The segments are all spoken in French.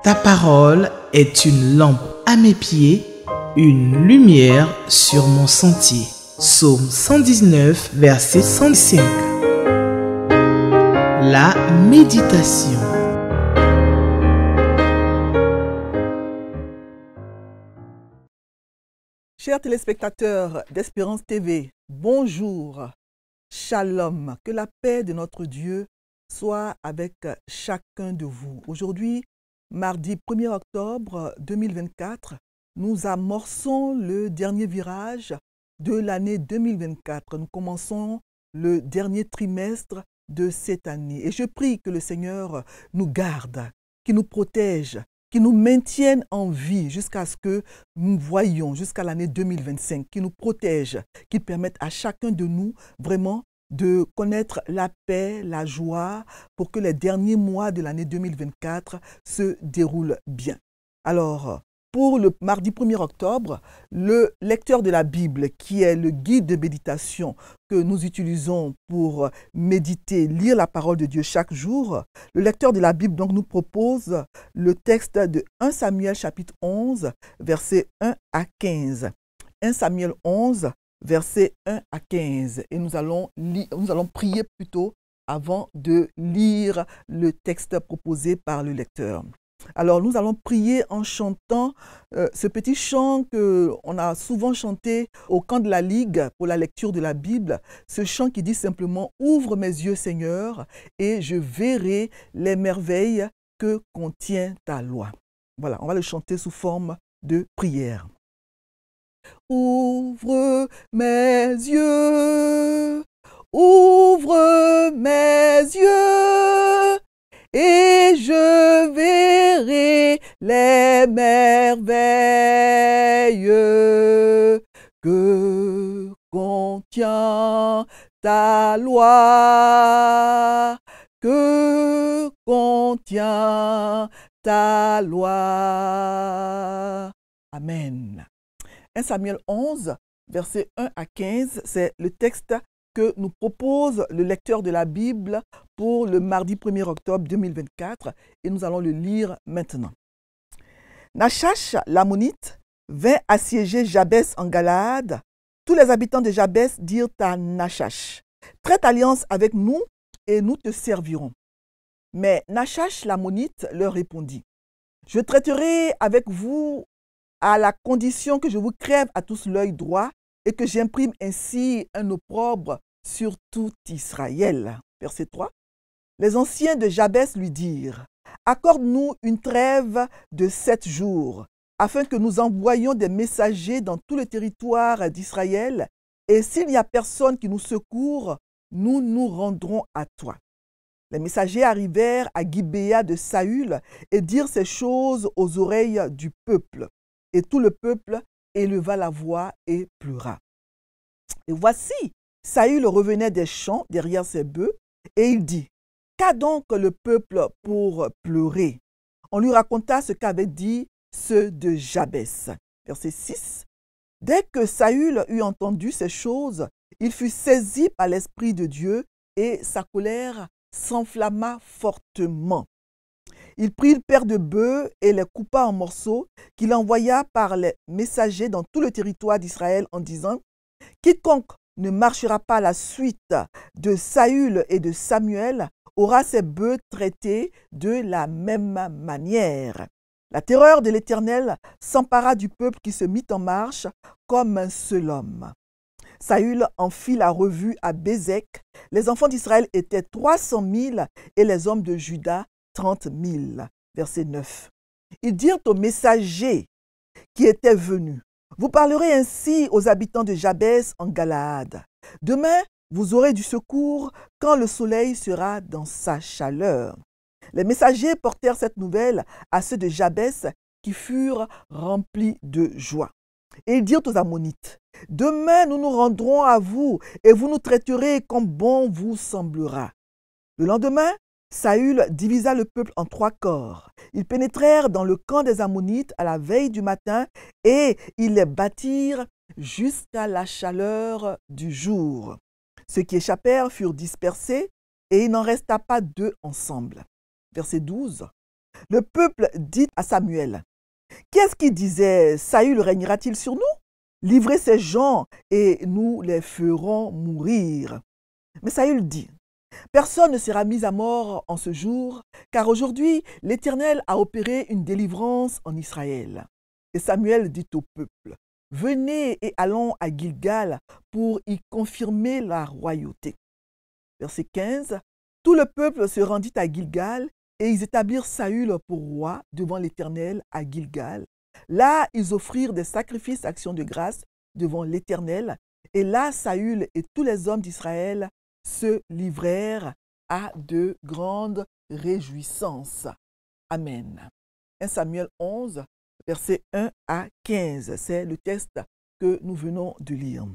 Ta parole est une lampe à mes pieds, une lumière sur mon sentier. Psaume 119, verset 105. La méditation. Chers téléspectateurs d'Espérance TV, bonjour, shalom, que la paix de notre Dieu soit avec chacun de vous. Aujourd'hui, mardi 1er octobre 2024, nous amorçons le dernier virage de l'année 2024. Nous commençons le dernier trimestre de cette année. Et je prie que le Seigneur nous garde, qu'il nous protège, qui nous maintienne en vie jusqu'à ce que nous voyions, jusqu'à l'année 2025, qui nous protège, qui permette à chacun de nous vraiment de connaître la paix, la joie, pour que les derniers mois de l'année 2024 se déroulent bien. Alors, pour le mardi 1er octobre, le lecteur de la Bible, qui est le guide de méditation que nous utilisons pour méditer, lire la parole de Dieu chaque jour, le lecteur de la Bible donc nous propose le texte de 1 Samuel chapitre 11, versets 1 à 15. 1 Samuel 11, versets 1 à 15. Et nous allons prier plutôt avant de lire le texte proposé par le lecteur. Alors, nous allons prier en chantant ce petit chant qu'on a souvent chanté au camp de la Ligue pour la lecture de la Bible. Ce chant qui dit simplement « Ouvre mes yeux, Seigneur, et je verrai les merveilles que contient ta loi ». Voilà, on va le chanter sous forme de prière. Ouvre mes yeux, ouvre mes yeux, et je verrai les merveilles que contient ta loi, que contient ta loi. Amen. 1 Samuel 11, versets 1 à 15, c'est le texte que nous propose le lecteur de la Bible pour le mardi 1er octobre 2024 et nous allons le lire maintenant. Nachash, l'ammonite, vint assiéger Jabès en Galaad. Tous les habitants de Jabès dirent à Nachash, « Traite alliance avec nous et nous te servirons. » Mais Nachash, l'ammonite, leur répondit, « Je traiterai avec vous à la condition que je vous crève à tous l'œil droit et que j'imprime ainsi un opprobre sur tout Israël. » Verset 3. Les anciens de Jabès lui dirent, « Accorde-nous une trêve de 7 jours, afin que nous envoyions des messagers dans tout le territoire d'Israël, et s'il n'y a personne qui nous secourt, nous nous rendrons à toi. » Les messagers arrivèrent à Gibéa de Saül et dirent ces choses aux oreilles du peuple. Et tout le peuple éleva la voix et pleura. Et voici, Saül revenait des champs derrière ses bœufs, et il dit, « Qu'a donc le peuple pour pleurer ?» On lui raconta ce qu'avaient dit ceux de Jabès. Verset 6. Dès que Saül eut entendu ces choses, il fut saisi par l'Esprit de Dieu, et sa colère s'enflamma fortement. Il prit une paire de bœufs et les coupa en morceaux, qu'il envoya par les messagers dans tout le territoire d'Israël en disant, « Quiconque ne marchera pas à la suite de Saül et de Samuel aura ses bœufs traités de la même manière. » La terreur de l'Éternel s'empara du peuple qui se mit en marche comme un seul homme. Saül en fit la revue à Bézek. Les enfants d'Israël étaient 300 000 et les hommes de Juda 30 000. Verset 9. Ils dirent aux messagers qui étaient venus, « Vous parlerez ainsi aux habitants de Jabès en Galaad. Demain, vous aurez du secours quand le soleil sera dans sa chaleur. » Les messagers portèrent cette nouvelle à ceux de Jabès qui furent remplis de joie. Et ils dirent aux Ammonites, « Demain, nous nous rendrons à vous et vous nous traiterez comme bon vous semblera. » Le lendemain, Saül divisa le peuple en 3 corps. Ils pénétrèrent dans le camp des Ammonites à la veille du matin et ils les battirent jusqu'à la chaleur du jour. Ceux qui échappèrent furent dispersés et il n'en resta pas 2 ensemble. Verset 12. Le peuple dit à Samuel, qu'est-ce qui disait, Saül régnera-t-il sur nous? Livrez ces gens et nous les ferons mourir. Mais Saül dit, personne ne sera mis à mort en ce jour, car aujourd'hui l'Éternel a opéré une délivrance en Israël. Et Samuel dit au peuple, venez et allons à Gilgal pour y confirmer la royauté. Verset 15, tout le peuple se rendit à Gilgal et ils établirent Saül pour roi devant l'Éternel à Gilgal. Là, ils offrirent des sacrifices d'actions de grâce devant l'Éternel. Et là, Saül et tous les hommes d'Israël se livrèrent à de grandes réjouissances. Amen. 1 Samuel 11, versets 1 à 15. C'est le texte que nous venons de lire.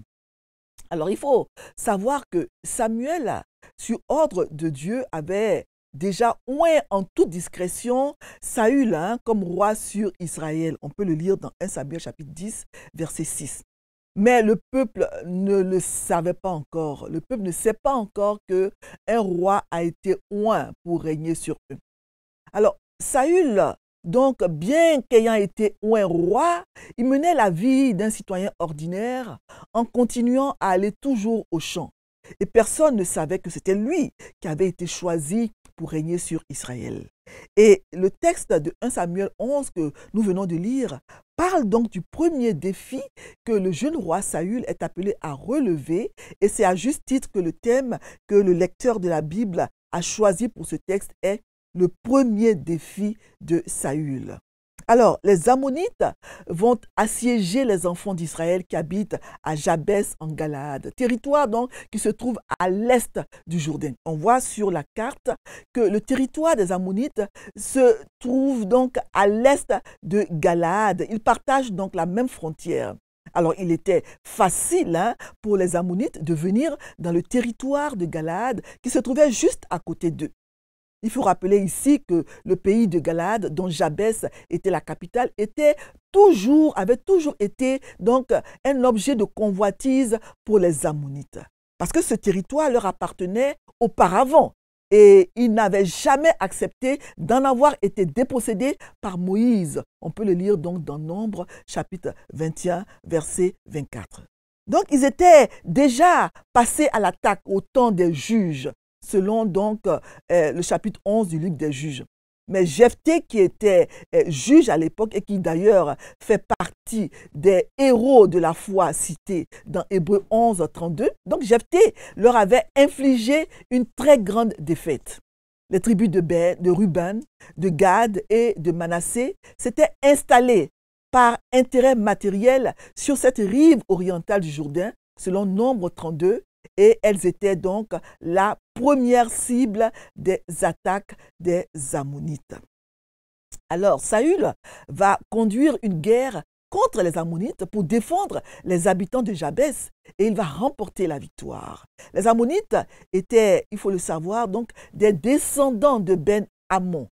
Alors, il faut savoir que Samuel, sur ordre de Dieu, avait déjà oint en toute discrétion Saül comme roi sur Israël. On peut le lire dans 1 Samuel chapitre 10, verset 6. Mais le peuple ne le savait pas encore. Le peuple ne sait pas encore qu'un roi a été oint pour régner sur eux. Alors, Saül, donc, bien qu'ayant été oint roi, il menait la vie d'un citoyen ordinaire en continuant à aller toujours au champ. Et personne ne savait que c'était lui qui avait été choisi pour régner sur Israël. Et le texte de 1 Samuel 11 que nous venons de lire parle donc du premier défi que le jeune roi Saül est appelé à relever. Et c'est à juste titre que le thème que le lecteur de la Bible a choisi pour ce texte est le premier défi de Saül. Alors, les Ammonites vont assiéger les enfants d'Israël qui habitent à Jabès en Galaad, territoire donc qui se trouve à l'est du Jourdain. On voit sur la carte que le territoire des Ammonites se trouve donc à l'est de Galaad. Ils partagent donc la même frontière. Alors, il était facile pour les Ammonites de venir dans le territoire de Galaad qui se trouvait juste à côté d'eux. Il faut rappeler ici que le pays de Galaad, dont Jabès était la capitale, avait toujours été donc un objet de convoitise pour les Ammonites. Parce que ce territoire leur appartenait auparavant et ils n'avaient jamais accepté d'en avoir été dépossédés par Moïse. On peut le lire donc dans Nombre, chapitre 21, verset 24. Donc ils étaient déjà passés à l'attaque au temps des juges, selon donc le chapitre 11 du livre des juges. Mais Jephthé, qui était juge à l'époque et qui d'ailleurs fait partie des héros de la foi cités dans Hébreux 11, 32, donc Jephthé leur avait infligé une très grande défaite. Les tribus de Ruben, de Gad et de Manassé s'étaient installées par intérêt matériel sur cette rive orientale du Jourdain, selon Nombre 32, et elles étaient donc la première cible des attaques des Ammonites. Alors, Saül va conduire une guerre contre les Ammonites pour défendre les habitants de Jabès et il va remporter la victoire. Les Ammonites étaient, il faut le savoir, donc des descendants de Ben-Ammon.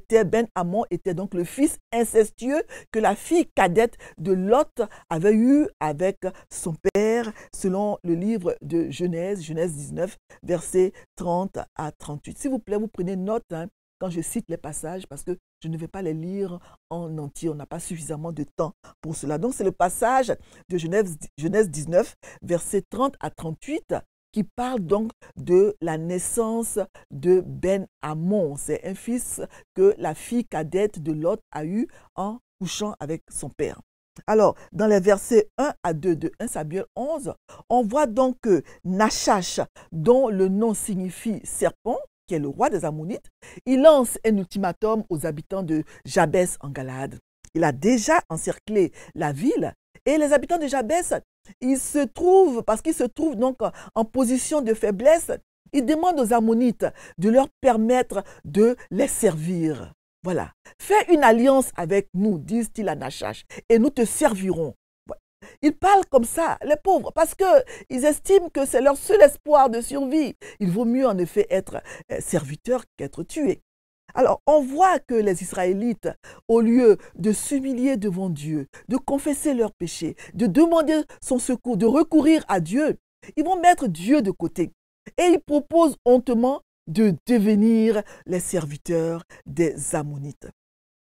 Ben-Ammon était donc le fils incestueux que la fille cadette de Lot avait eu avec son père, selon le livre de Genèse 19, versets 30 à 38. S'il vous plaît, vous prenez note quand je cite les passages parce que je ne vais pas les lire en entier. On n'a pas suffisamment de temps pour cela. Donc, c'est le passage de Genèse 19, versets 30 à 38, qui parle donc de la naissance de Ben-Ammon. C'est un fils que la fille cadette de Lot a eu en couchant avec son père. Alors, dans les versets 1 à 2 de 1 Samuel 11, on voit donc que Nachash, dont le nom signifie serpent, qui est le roi des Ammonites, il lance un ultimatum aux habitants de Jabès en Galaad. Il a déjà encerclé la ville et les habitants de Jabès, parce qu'ils se trouvent donc en position de faiblesse, ils demandent aux Ammonites de leur permettre de les servir. Voilà. Fais une alliance avec nous, disent-ils à Nachash, et nous te servirons. Ils parlent comme ça, les pauvres, parce qu'ils estiment que c'est leur seul espoir de survie. Il vaut mieux en effet être serviteur qu'être tué. Alors, on voit que les Israélites, au lieu de s'humilier devant Dieu, de confesser leurs péchés, de demander son secours, de recourir à Dieu, ils vont mettre Dieu de côté. Et ils proposent hontement de devenir les serviteurs des Ammonites.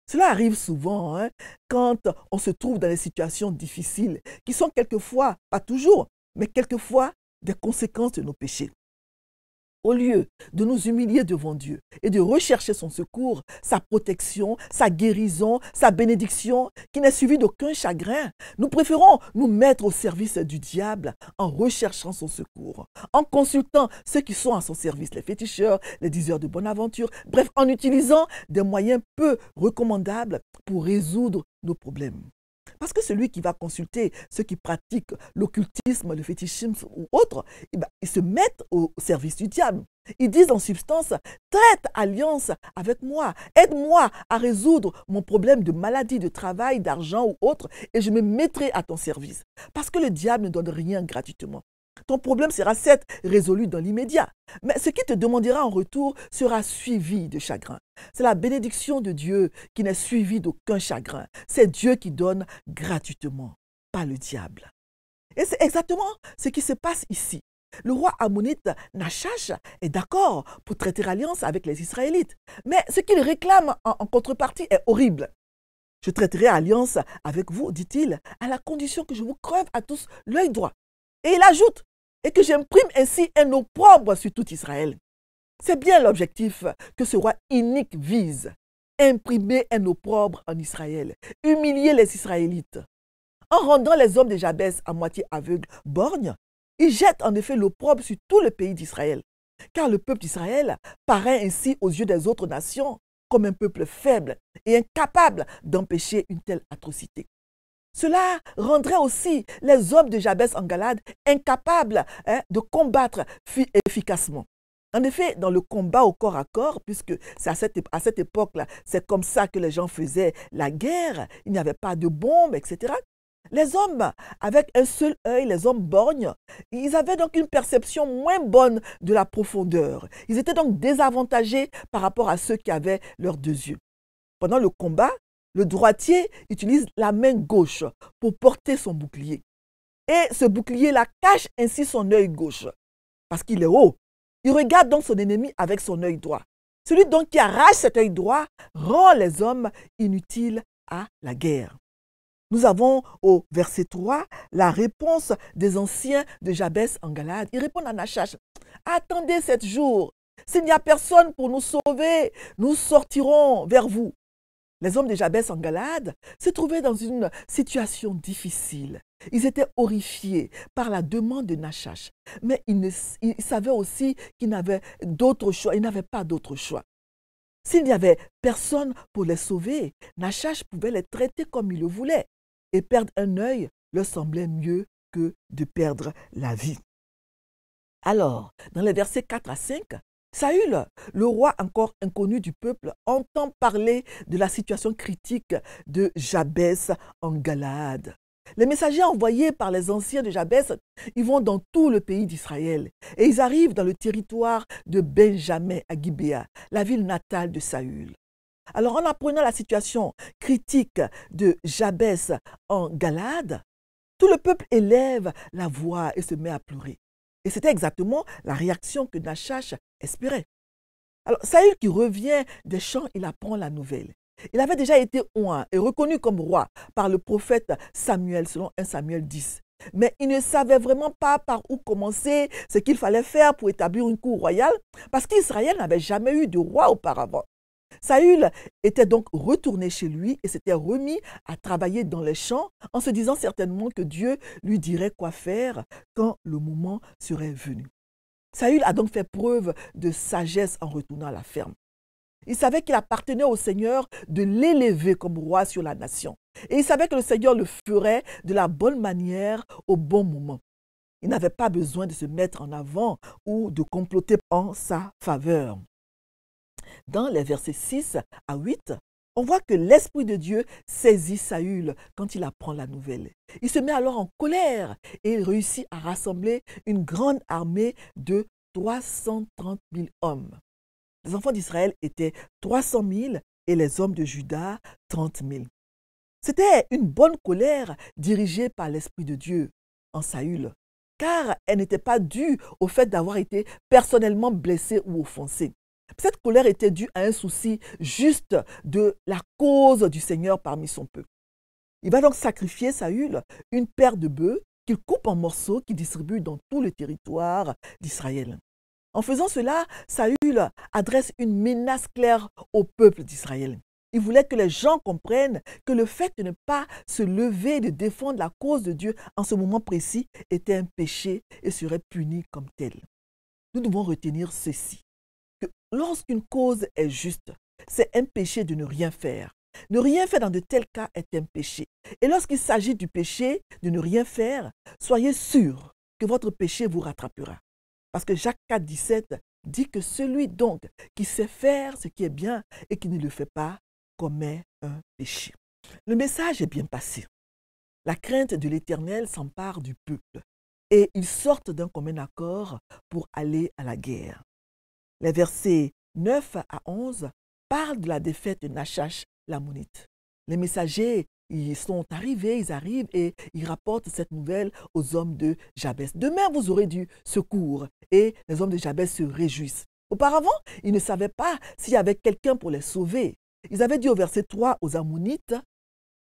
Cela arrive souvent quand on se trouve dans des situations difficiles qui sont quelquefois, pas toujours, mais quelquefois des conséquences de nos péchés. Au lieu de nous humilier devant Dieu et de rechercher son secours, sa protection, sa guérison, sa bénédiction, qui n'est suivie d'aucun chagrin, nous préférons nous mettre au service du diable en recherchant son secours, en consultant ceux qui sont à son service, les féticheurs, les diseurs de bonne aventure, bref, en utilisant des moyens peu recommandables pour résoudre nos problèmes. Parce que celui qui va consulter ceux qui pratiquent l'occultisme, le fétichisme ou autre, ils se mettent au service du diable. Ils disent en substance, traite alliance avec moi, aide-moi à résoudre mon problème de maladie, de travail, d'argent ou autre, et je me mettrai à ton service. Parce que le diable ne donne rien gratuitement. Ton problème sera certes résolu dans l'immédiat, mais ce qu'il te demandera en retour sera suivi de chagrin. C'est la bénédiction de Dieu qui n'est suivie d'aucun chagrin. C'est Dieu qui donne gratuitement, pas le diable. Et c'est exactement ce qui se passe ici. Le roi ammonite Nachash est d'accord pour traiter alliance avec les Israélites, mais ce qu'il réclame en contrepartie est horrible. Je traiterai alliance avec vous, dit-il, à la condition que je vous crève à tous l'œil droit. Et il ajoute, et que j'imprime ainsi un opprobre sur tout Israël. C'est bien l'objectif que ce roi inique vise. Imprimer un opprobre en Israël, humilier les Israélites. En rendant les hommes de Jabès à moitié aveugles, borgnes, il jette en effet l'opprobre sur tout le pays d'Israël. Car le peuple d'Israël paraît ainsi aux yeux des autres nations comme un peuple faible et incapable d'empêcher une telle atrocité. Cela rendrait aussi les hommes de Jabès en Galade incapables de combattre efficacement. En effet, dans le combat au corps à corps, puisque c'est à cette époque-là, c'est comme ça que les gens faisaient la guerre, il n'y avait pas de bombes, etc. Les hommes avec un seul œil, les hommes borgnes, ils avaient donc une perception moins bonne de la profondeur. Ils étaient donc désavantagés par rapport à ceux qui avaient leurs deux yeux. Pendant le combat, le droitier utilise la main gauche pour porter son bouclier. Et ce bouclier-là cache ainsi son œil gauche, parce qu'il est haut. Il regarde donc son ennemi avec son œil droit. Celui donc qui arrache cet œil droit rend les hommes inutiles à la guerre. Nous avons au verset 3 la réponse des anciens de Jabès en Galade. Ils répondent à Nachash, « Attendez 7 jours. S'il n'y a personne pour nous sauver, nous sortirons vers vous. » Les hommes de Jabès en Galade se trouvaient dans une situation difficile. Ils étaient horrifiés par la demande de Nachash, mais ils savaient aussi qu'ils n'avaient d'autre choix. Ils n'avaient pas d'autre choix. S'il n'y avait personne pour les sauver, Nachash pouvait les traiter comme il le voulait. Et perdre un œil leur semblait mieux que de perdre la vie. Alors, dans les versets 4 à 5, Saül, le roi encore inconnu du peuple, entend parler de la situation critique de Jabès en Galade. Les messagers envoyés par les anciens de Jabès, ils vont dans tout le pays d'Israël et ils arrivent dans le territoire de Benjamin à Gibéa, la ville natale de Saül. Alors en apprenant la situation critique de Jabès en Galade, tout le peuple élève la voix et se met à pleurer. Et c'était exactement la réaction que Nachash espérait. Alors Saül qui revient des champs, il apprend la nouvelle. Il avait déjà été oint et reconnu comme roi par le prophète Samuel, selon 1 Samuel 10. Mais il ne savait vraiment pas par où commencer, ce qu'il fallait faire pour établir une cour royale, parce qu'Israël n'avait jamais eu de roi auparavant. Saül était donc retourné chez lui et s'était remis à travailler dans les champs en se disant certainement que Dieu lui dirait quoi faire quand le moment serait venu. Saül a donc fait preuve de sagesse en retournant à la ferme. Il savait qu'il appartenait au Seigneur de l'élever comme roi sur la nation. Et il savait que le Seigneur le ferait de la bonne manière au bon moment. Il n'avait pas besoin de se mettre en avant ou de comploter en sa faveur. Dans les versets 6 à 8, on voit que l'Esprit de Dieu saisit Saül quand il apprend la nouvelle. Il se met alors en colère et il réussit à rassembler une grande armée de 330 000 hommes. Les enfants d'Israël étaient 300 000 et les hommes de Juda 30 000. C'était une bonne colère dirigée par l'Esprit de Dieu en Saül, car elle n'était pas due au fait d'avoir été personnellement blessé ou offensé, Cette colère était due à un souci juste de la cause du Seigneur parmi son peuple. Il va donc sacrifier Saül une paire de bœufs qu'il coupe en morceaux, qu'il distribue dans tout le territoire d'Israël. En faisant cela, Saül adresse une menace claire au peuple d'Israël. Il voulait que les gens comprennent que le fait de ne pas se lever, de défendre la cause de Dieu en ce moment précis était un péché et serait puni comme tel. Nous devons retenir ceci, que lorsqu'une cause est juste, c'est un péché de ne rien faire. Ne rien faire dans de tels cas est un péché. Et lorsqu'il s'agit du péché de ne rien faire, soyez sûrs que votre péché vous rattrapera. Parce que Jacques 4, 17 dit que celui donc qui sait faire ce qui est bien et qui ne le fait pas commet un péché. Le message est bien passé. La crainte de l'Éternel s'empare du peuple et ils sortent d'un commun accord pour aller à la guerre. Les versets 9 à 11 parlent de la défaite de Nachash l'Ammonite. Les messagers ils arrivent et ils rapportent cette nouvelle aux hommes de Jabès. Demain, vous aurez du secours. Et les hommes de Jabès se réjouissent. Auparavant, ils ne savaient pas s'il y avait quelqu'un pour les sauver. Ils avaient dit au verset 3 aux Ammonites,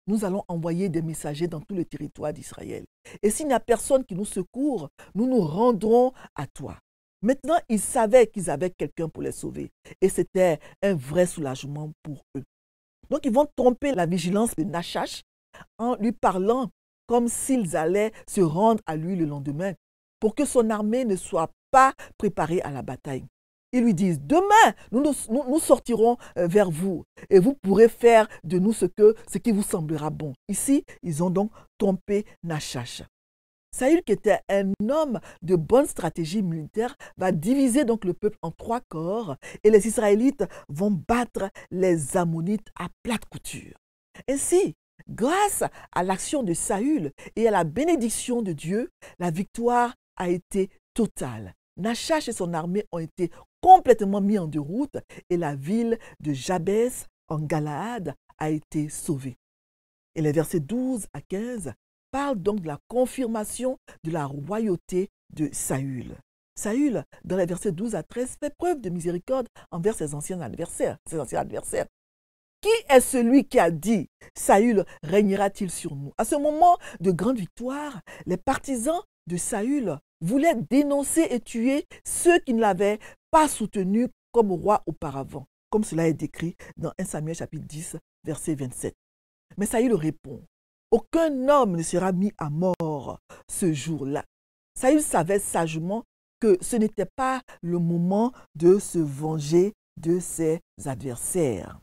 nous allons envoyer des messagers dans tout le territoire d'Israël. Et s'il n'y a personne qui nous secourt, nous nous rendrons à toi. Maintenant, ils savaient qu'ils avaient quelqu'un pour les sauver. Et c'était un vrai soulagement pour eux. Donc, ils vont tromper la vigilance de Nachash en lui parlant comme s'ils allaient se rendre à lui le lendemain pour que son armée ne soit pas préparée à la bataille. Ils lui disent, demain, nous sortirons vers vous et vous pourrez faire de nous ce qui vous semblera bon. Ici, ils ont donc trompé Nachash. Saül, qui était un homme de bonne stratégie militaire, va diviser donc le peuple en 3 corps et les Israélites vont battre les Ammonites à plate couture. Ainsi, grâce à l'action de Saül et à la bénédiction de Dieu, la victoire a été totale. Nachash et son armée ont été complètement mis en déroute et la ville de Jabès en Galaad a été sauvée. Et les versets 12 à 15 parle donc de la confirmation de la royauté de Saül. Saül, dans les versets 12 à 13, fait preuve de miséricorde envers ses anciens adversaires. Qui est celui qui a dit « Saül régnera-t-il sur nous » À ce moment de grande victoire, les partisans de Saül voulaient dénoncer et tuer ceux qui ne l'avaient pas soutenu comme roi auparavant, comme cela est décrit dans 1 Samuel chapitre 10, verset 27. Mais Saül répond, aucun homme ne sera mis à mort ce jour-là. Saül savait sagement que ce n'était pas le moment de se venger de ses adversaires.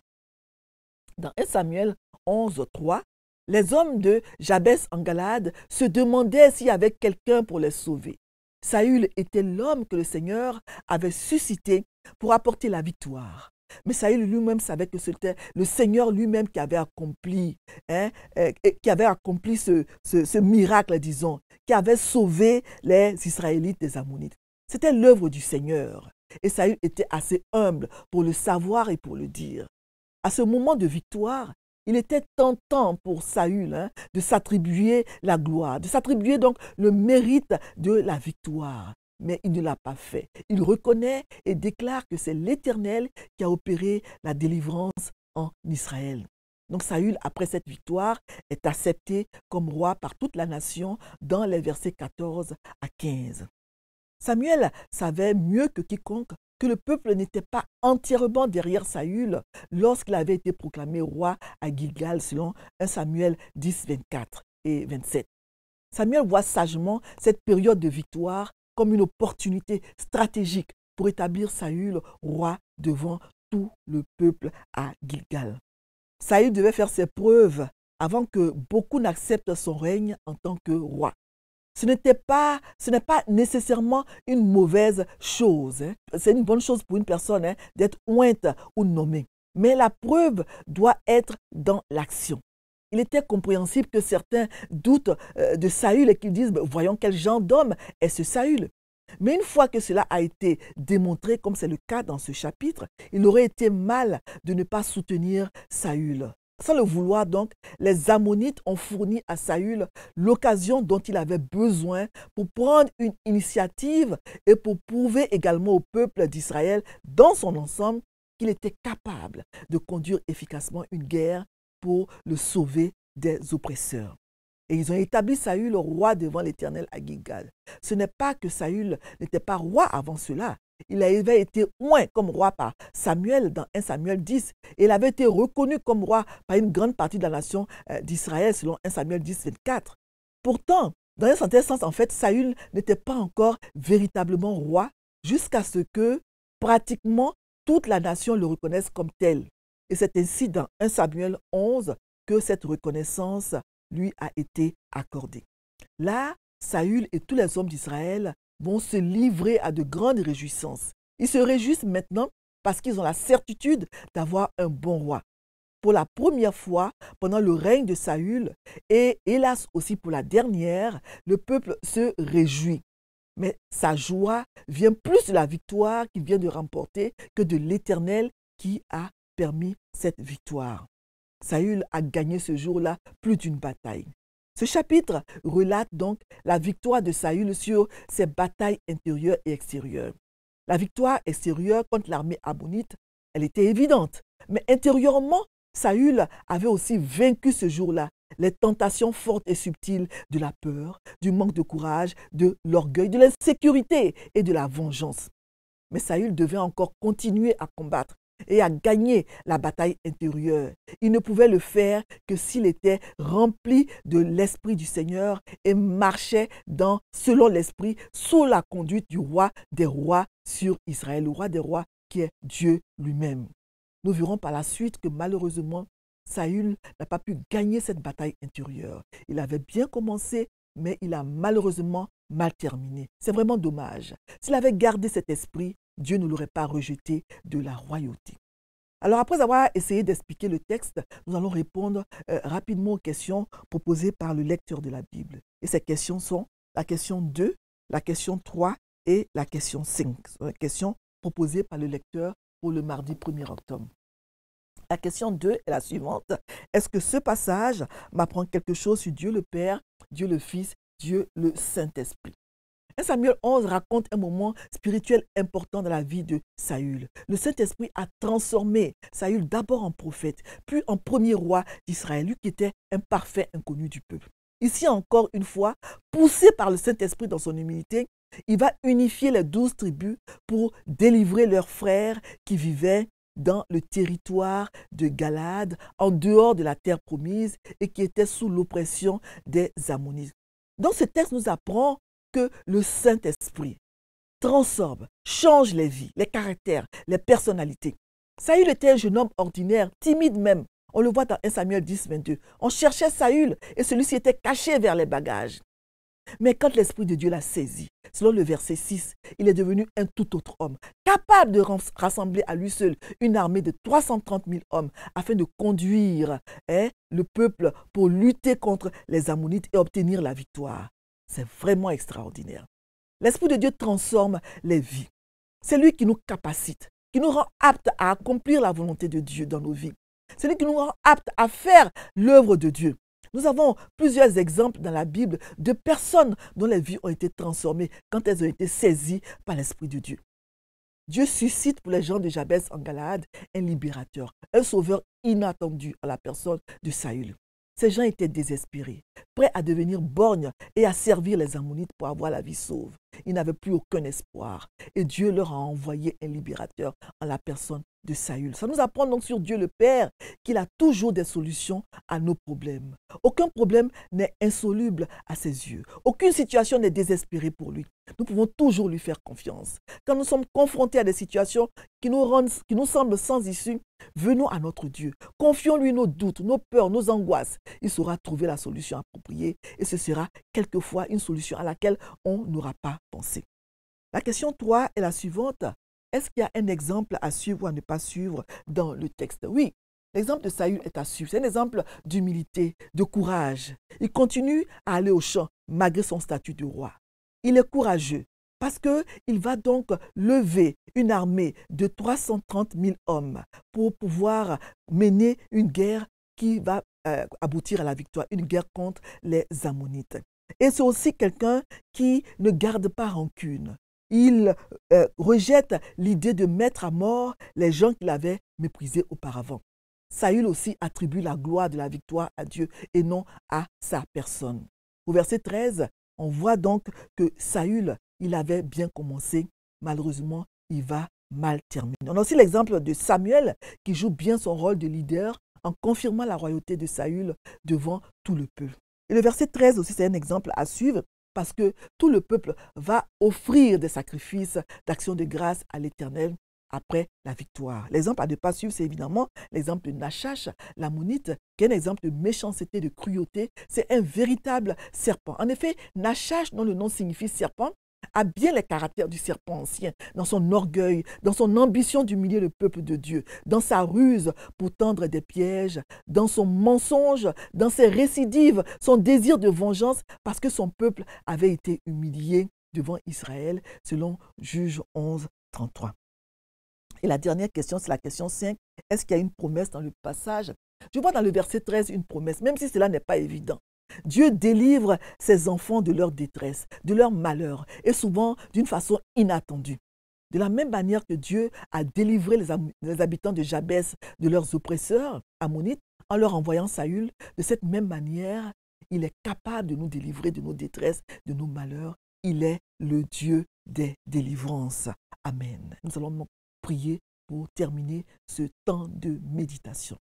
Dans 1 Samuel 11, 3, les hommes de Jabès en Galaad se demandaient s'il y avait quelqu'un pour les sauver. Saül était l'homme que le Seigneur avait suscité pour apporter la victoire. Mais Saül lui-même savait que c'était le Seigneur lui-même qui avait accompli, ce miracle, disons, qui avait sauvé les Israélites des Ammonites. C'était l'œuvre du Seigneur. Et Saül était assez humble pour le savoir et pour le dire. À ce moment de victoire, il était tentant pour Saül de s'attribuer la gloire, de s'attribuer donc le mérite de la victoire. Mais il ne l'a pas fait. Il reconnaît et déclare que c'est l'Éternel qui a opéré la délivrance en Israël. Donc Saül, après cette victoire, est accepté comme roi par toute la nation dans les versets 14 à 15. Samuel savait mieux que quiconque que le peuple n'était pas entièrement derrière Saül lorsqu'il avait été proclamé roi à Gilgal selon 1 Samuel 10, 24 et 27. Samuel voit sagement cette période de victoire comme une opportunité stratégique pour établir Saül roi devant tout le peuple à Gilgal. Saül devait faire ses preuves avant que beaucoup n'acceptent son règne en tant que roi. Ce n'est pas nécessairement une mauvaise chose. C'est une bonne chose pour une personne d'être ointe ou nommée. Mais la preuve doit être dans l'action. Il était compréhensible que certains doutent de Saül et qu'ils disent « Voyons quel genre d'homme est ce Saül ». Mais une fois que cela a été démontré, comme c'est le cas dans ce chapitre, il aurait été mal de ne pas soutenir Saül. Sans le vouloir donc, les Ammonites ont fourni à Saül l'occasion dont il avait besoin pour prendre une initiative et pour prouver également au peuple d'Israël dans son ensemble qu'il était capable de conduire efficacement une guerre pour le sauver des oppresseurs. Et ils ont établi Saül roi devant l'Éternel à Gilgal. Ce n'est pas que Saül n'était pas roi avant cela. Il avait été oint comme roi par Samuel dans 1 Samuel 10. Et il avait été reconnu comme roi par une grande partie de la nation d'Israël selon 1 Samuel 10, 24. Pourtant, dans un certain sens, en fait, Saül n'était pas encore véritablement roi jusqu'à ce que pratiquement toute la nation le reconnaisse comme tel. Et c'est ainsi dans 1 Samuel 11 que cette reconnaissance lui a été accordée. Là, Saül et tous les hommes d'Israël vont se livrer à de grandes réjouissances. Ils se réjouissent maintenant parce qu'ils ont la certitude d'avoir un bon roi. Pour la première fois pendant le règne de Saül, et hélas aussi pour la dernière, le peuple se réjouit. Mais sa joie vient plus de la victoire qu'il vient de remporter que de l'Éternel qui a permis cette victoire. Saül a gagné ce jour-là plus d'une bataille. Ce chapitre relate donc la victoire de Saül sur ses batailles intérieures et extérieures. La victoire extérieure contre l'armée ammonite, elle était évidente. Mais intérieurement, Saül avait aussi vaincu ce jour-là les tentations fortes et subtiles de la peur, du manque de courage, de l'orgueil, de l'insécurité et de la vengeance. Mais Saül devait encore continuer à combattre et à gagner la bataille intérieure. Il ne pouvait le faire que s'il était rempli de l'Esprit du Seigneur et marchait selon l'Esprit, sous la conduite du roi des rois sur Israël, le roi des rois qui est Dieu lui-même. Nous verrons par la suite que malheureusement, Saül n'a pas pu gagner cette bataille intérieure. Il avait bien commencé, mais il a malheureusement mal terminé. C'est vraiment dommage. S'il avait gardé cet esprit, Dieu ne l'aurait pas rejeté de la royauté. Alors après avoir essayé d'expliquer le texte, nous allons répondre rapidement aux questions proposées par le lecteur de la Bible. Et ces questions sont la question 2, la question 3 et la question 5. Ce sont les questions proposées par le lecteur pour le mardi 1er octobre. La question 2 est la suivante. Est-ce que ce passage m'apprend quelque chose sur Dieu le Père, Dieu le Fils, Dieu le Saint-Esprit? 1 Samuel 11 raconte un moment spirituel important dans la vie de Saül. Le Saint-Esprit a transformé Saül d'abord en prophète, puis en premier roi d'Israël, lui qui était un parfait inconnu du peuple. Ici encore une fois, poussé par le Saint-Esprit dans son humilité, il va unifier les 12 tribus pour délivrer leurs frères qui vivaient dans le territoire de Galade, en dehors de la terre promise et qui étaient sous l'oppression des Ammonites. Donc ce texte nous apprend que le Saint-Esprit transforme, change les vies, les caractères, les personnalités. Saül était un jeune homme ordinaire, timide même. On le voit dans 1 Samuel 10, 22. On cherchait Saül et celui-ci était caché vers les bagages. Mais quand l'Esprit de Dieu l'a saisi, selon le verset 6, il est devenu un tout autre homme, capable de rassembler à lui seul une armée de 330 000 hommes afin de conduire le peuple pour lutter contre les Ammonites et obtenir la victoire. C'est vraiment extraordinaire. L'Esprit de Dieu transforme les vies. C'est lui qui nous capacite, qui nous rend aptes à accomplir la volonté de Dieu dans nos vies. C'est lui qui nous rend aptes à faire l'œuvre de Dieu. Nous avons plusieurs exemples dans la Bible de personnes dont les vies ont été transformées quand elles ont été saisies par l'Esprit de Dieu. Dieu suscite pour les gens de Jabès en Galade un libérateur, un sauveur inattendu à la personne de Saül. Ces gens étaient désespérés, prêts à devenir borgnes et à servir les Ammonites pour avoir la vie sauve. Ils n'avaient plus aucun espoir et Dieu leur a envoyé un libérateur en la personne de Saül. Ça nous apprend donc sur Dieu le Père qu'il a toujours des solutions à nos problèmes. Aucun problème n'est insoluble à ses yeux. Aucune situation n'est désespérée pour lui. Nous pouvons toujours lui faire confiance. Quand nous sommes confrontés à des situations qui nous semblent sans issue, venons à notre Dieu. Confions-lui nos doutes, nos peurs, nos angoisses. Il saura trouver la solution appropriée et ce sera quelquefois une solution à laquelle on n'aura pas pensé. La question 3 est la suivante. Est-ce qu'il y a un exemple à suivre ou à ne pas suivre dans le texte? Oui, l'exemple de Saül est à suivre. C'est un exemple d'humilité, de courage. Il continue à aller au champ malgré son statut de roi. Il est courageux parce qu'il va donc lever une armée de 330 000 hommes pour pouvoir mener une guerre qui va aboutir à la victoire, une guerre contre les Ammonites. Et c'est aussi quelqu'un qui ne garde pas rancune. Il rejette l'idée de mettre à mort les gens qu'il avait méprisés auparavant. Saül aussi attribue la gloire de la victoire à Dieu et non à sa personne. Au verset 13, on voit donc que Saül, il avait bien commencé. Malheureusement, il va mal terminer. On a aussi l'exemple de Samuel qui joue bien son rôle de leader en confirmant la royauté de Saül devant tout le peuple. Et le verset 13 aussi, c'est un exemple à suivre parce que tout le peuple va offrir des sacrifices d'action de grâce à l'Éternel après la victoire. L'exemple à ne pas suivre, c'est évidemment l'exemple de Nachash, l'ammonite, qui est un exemple de méchanceté, de cruauté. C'est un véritable serpent. En effet, Nachash, dont le nom signifie serpent, a bien les caractères du serpent ancien, dans son orgueil, dans son ambition d'humilier le peuple de Dieu, dans sa ruse pour tendre des pièges, dans son mensonge, dans ses récidives, son désir de vengeance, parce que son peuple avait été humilié devant Israël, selon Juge 11, 33. Et la dernière question, c'est la question 5. Est-ce qu'il y a une promesse dans le passage? Je vois dans le verset 13 une promesse, même si cela n'est pas évident. Dieu délivre ses enfants de leur détresse, de leur malheur, et souvent d'une façon inattendue. De la même manière que Dieu a délivré les habitants de Jabès de leurs oppresseurs ammonites en leur envoyant Saül, de cette même manière, il est capable de nous délivrer de nos détresses, de nos malheurs. Il est le Dieu des délivrances. Amen. Nous allons prier pour terminer ce temps de méditation.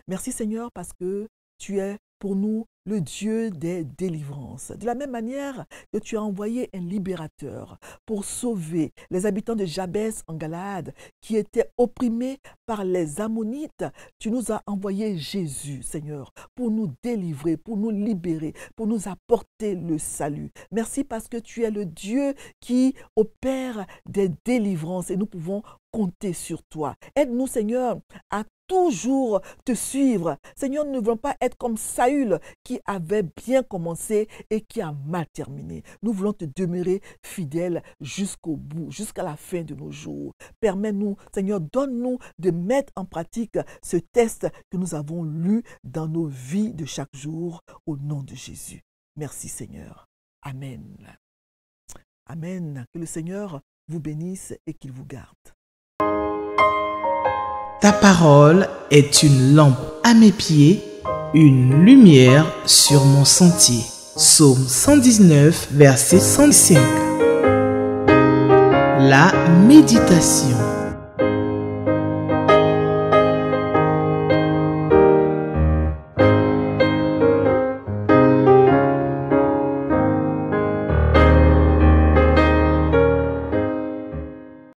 Merci Seigneur parce que tu es pour nous le Dieu des délivrances. De la même manière que tu as envoyé un libérateur pour sauver les habitants de Jabès en Galaad qui étaient opprimés par les Ammonites, tu nous as envoyé Jésus, Seigneur, pour nous délivrer, pour nous libérer, pour nous apporter le salut. Merci parce que tu es le Dieu qui opère des délivrances et nous pouvons compter sur toi. Aide-nous, Seigneur, à toujours te suivre. Seigneur, nous ne voulons pas être comme Saül qui avait bien commencé et qui a mal terminé. Nous voulons te demeurer fidèles jusqu'au bout, jusqu'à la fin de nos jours. Permets-nous, Seigneur, donne-nous de mettre en pratique ce test que nous avons lu dans nos vies de chaque jour au nom de Jésus. Merci Seigneur. Amen. Amen. Que le Seigneur vous bénisse et qu'il vous garde. Ta parole est une lampe à mes pieds, une lumière sur mon sentier. Psaume 119, verset 105. La méditation.